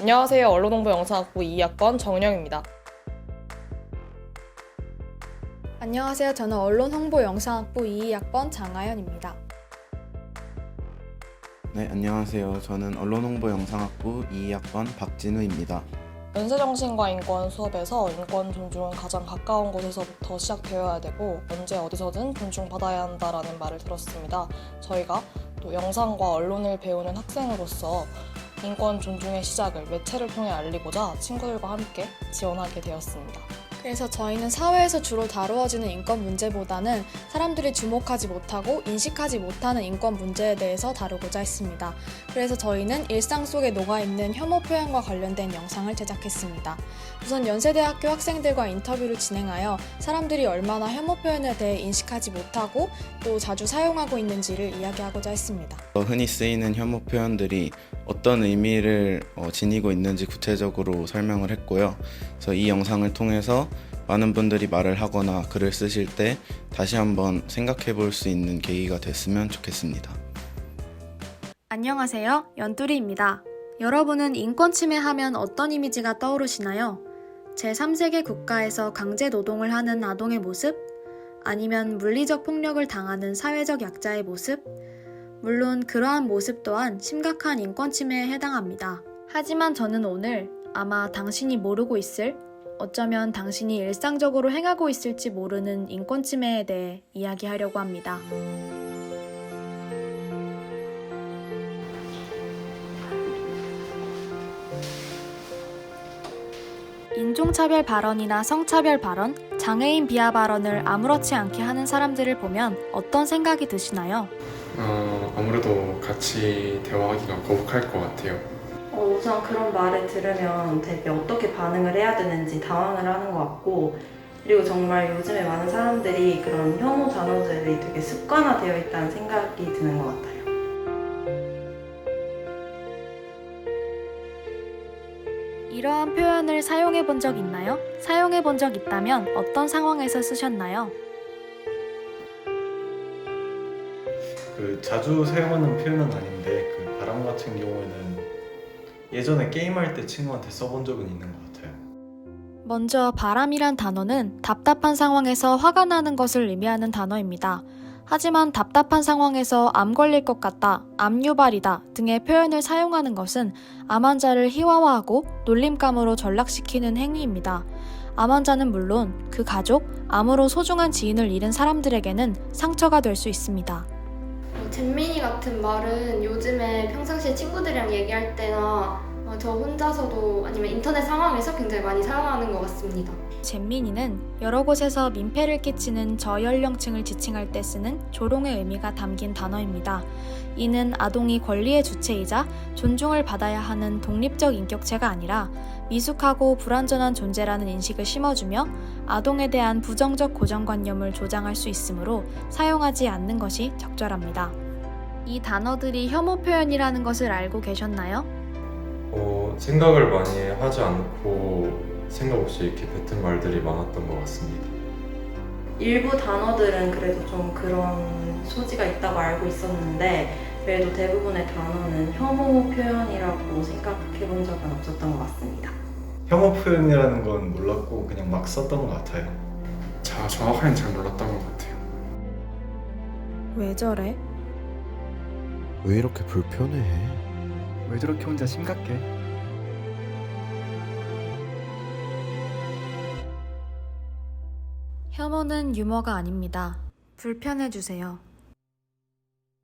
안녕하세요. 언론홍보 영상학부 2학번 정은영입니다. 안녕하세요. 저는 언론홍보영상학부 2학번 장하연입니다. 네, 안녕하세요. 저는 언론홍보영상학부 2학번 박진우입니다. 연쇄정신과 인권 수업에서 인권 존중은 가장 가까운 곳에서부터 시작되어야 되고 언제 어디서든 존중받아야 한다라는 말을 들었습니다. 저희가 또 영상과 언론을 배우는 학생으로서 인권 존중의 시작을 매체를 통해 알리고자 친구들과 함께 지원하게 되었습니다. 그래서 저희는 사회에서 주로 다루어지는 인권 문제보다는 사람들이 주목하지 못하고 인식하지 못하는 인권 문제에 대해서 다루고자 했습니다. 그래서 저희는 일상 속에 녹아있는 혐오 표현과 관련된 영상을 제작했습니다. 우선 연세대학교 학생들과 인터뷰를 진행하여 사람들이 얼마나 혐오 표현에 대해 인식하지 못하고 또 자주 사용하고 있는지를 이야기하고자 했습니다. 흔히 쓰이는 혐오 표현들이 어떤 의미를 지니고 있는지 구체적으로 설명을 했고요. 그래서 이 영상을 통해서 많은 분들이 말을 하거나 글을 쓰실 때 다시 한번 생각해 볼 수 있는 계기가 됐으면 좋겠습니다. 안녕하세요. 연뚜리입니다. 여러분은 인권 침해하면 어떤 이미지가 떠오르시나요? 제3세계 국가에서 강제 노동을 하는 아동의 모습? 아니면 물리적 폭력을 당하는 사회적 약자의 모습? 물론 그러한 모습 또한 심각한 인권 침해에 해당합니다. 하지만 저는 오늘 아마 당신이 모르고 있을, 어쩌면 당신이 일상적으로 행하고 있을지 모르는 인권 침해에 대해 이야기하려고 합니다. 인종차별 발언이나 성차별 발언, 장애인 비하 발언을 아무렇지 않게 하는 사람들을 보면 어떤 생각이 드시나요? 아무래도 같이 대화하기가 거북할 것 같아요. 우선 그런 말을 들으면 되게 어떻게 반응을 해야 되는지 당황을 하는 것 같고, 그리고 정말 요즘에 많은 사람들이 그런 혐오 단어들이 되게 습관화되어 있다는 생각이 드는 것 같아요. 이러한 표현을 사용해 본 적 있나요? 사용해 본 적 있다면 어떤 상황에서 쓰셨나요? 자주 사용하는 표현은 아닌데 바람 같은 경우에는 예전에 게임할 때 친구한테 써본 적은 있는 것 같아요. 먼저 바람이란 단어는 답답한 상황에서 화가 나는 것을 의미하는 단어입니다. 하지만 답답한 상황에서 암 걸릴 것 같다, 암 유발이다 등의 표현을 사용하는 것은 암 환자를 희화화하고 놀림감으로 전락시키는 행위입니다. 암 환자는 물론 그 가족, 암으로 소중한 지인을 잃은 사람들에게는 상처가 될 수 있습니다. 잼민이 같은 말은 요즘에 평상시에 친구들이랑 얘기할 때나 저 혼자서도 아니면 인터넷 상황에서 굉장히 많이 사용하는 것 같습니다. 잼민이는 여러 곳에서 민폐를 끼치는 저연령층을 지칭할 때 쓰는 조롱의 의미가 담긴 단어입니다. 이는 아동이 권리의 주체이자 존중을 받아야 하는 독립적 인격체가 아니라 미숙하고 불완전한 존재라는 인식을 심어주며 아동에 대한 부정적 고정관념을 조장할 수 있으므로 사용하지 않는 것이 적절합니다. 이 단어들이 혐오 표현이라는 것을 알고 계셨나요? 생각을 많이 하지 않고 생각 없이 이렇게 뱉은 말들이 많았던 것 같습니다. 일부 단어들은 그래도 좀 그런 소지가 있다고 알고 있었는데, 그래도 대부분의 단어는 혐오 표현이라고 생각해 본 적은 없었던 것 같습니다. 혐오 표현이라는 건 몰랐고 그냥 막 썼던 것 같아요. 정확하게는 잘 몰랐던 것 같아요. 왜 저래? 왜 이렇게 불편해? 왜 저렇게 혼자 심각해? 혐오는 유머가 아닙니다. 불편해주세요.